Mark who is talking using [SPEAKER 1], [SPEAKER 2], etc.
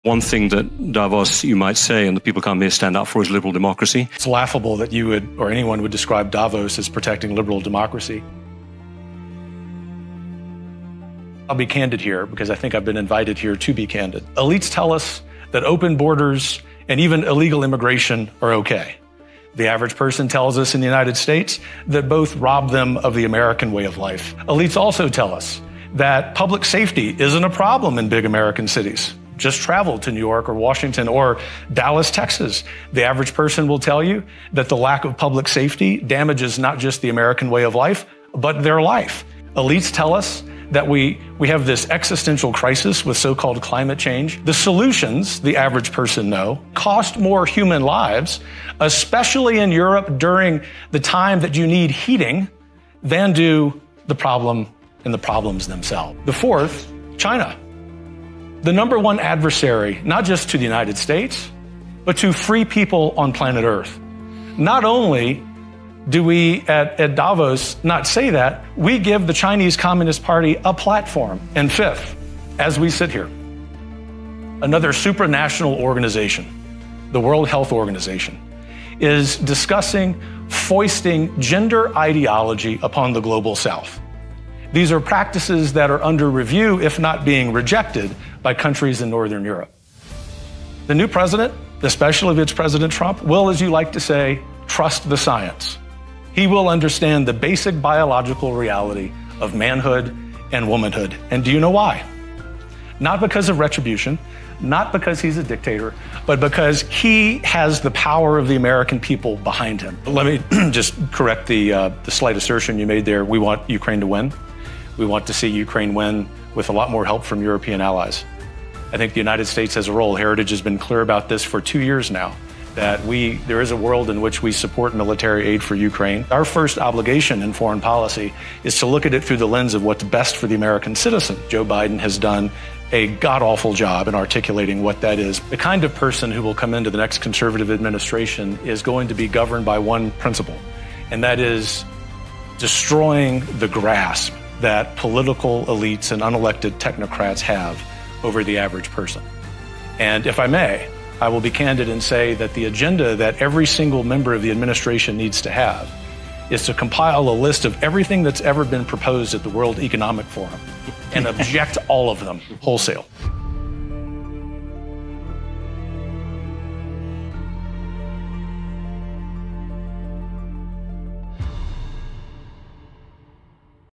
[SPEAKER 1] One thing that Davos, you might say, and the people come here stand up for is liberal democracy.
[SPEAKER 2] It's laughable that you would, or anyone would describe Davos as protecting liberal democracy. I'll be candid here because I think I've been invited here to be candid. Elites tell us that open borders and even illegal immigration are okay. The average person tells us in the United States that both rob them of the American way of life. Elites also tell us that public safety isn't a problem in big American cities. Just travel to New York or Washington or Dallas, Texas. The average person will tell you that the lack of public safety damages not just the American way of life, but their life. Elites tell us that we have this existential crisis with so-called climate change. The solutions, the average person know, cost more human lives, especially in Europe during the time that you need heating, than do the problem and the problems themselves. The fourth, China. The number one adversary, not just to the United States, but to free people on planet Earth. Not only do we at Davos not say that, we give the Chinese Communist Party a platform. And fifth, as we sit here, another supranational organization, the World Health Organization, is discussing foisting gender ideology upon the global South. These are practices that are under review, if not being rejected, by countries in Northern Europe. The new president, especially if it's President Trump, will, as you like to say, trust the science. He will understand the basic biological reality of manhood and womanhood. And do you know why? Not because of retribution, not because he's a dictator, but because he has the power of the American people behind him. Let me just correct the slight assertion you made there. We want Ukraine to win. We want to see Ukraine win with a lot more help from European allies. I think the United States has a role. Heritage has been clear about this for 2 years now, that there is a world in which we support military aid for Ukraine. Our first obligation in foreign policy is to look at it through the lens of what's best for the American citizen. Joe Biden has done a god-awful job in articulating what that is. The kind of person who will come into the next conservative administration is going to be governed by one principle, and that is destroying the grasp that political elites and unelected technocrats have over the average person. And if I may, I will be candid and say that the agenda that every single member of the administration needs to have is to compile a list of everything that's ever been proposed at the World Economic Forum and object all of them wholesale.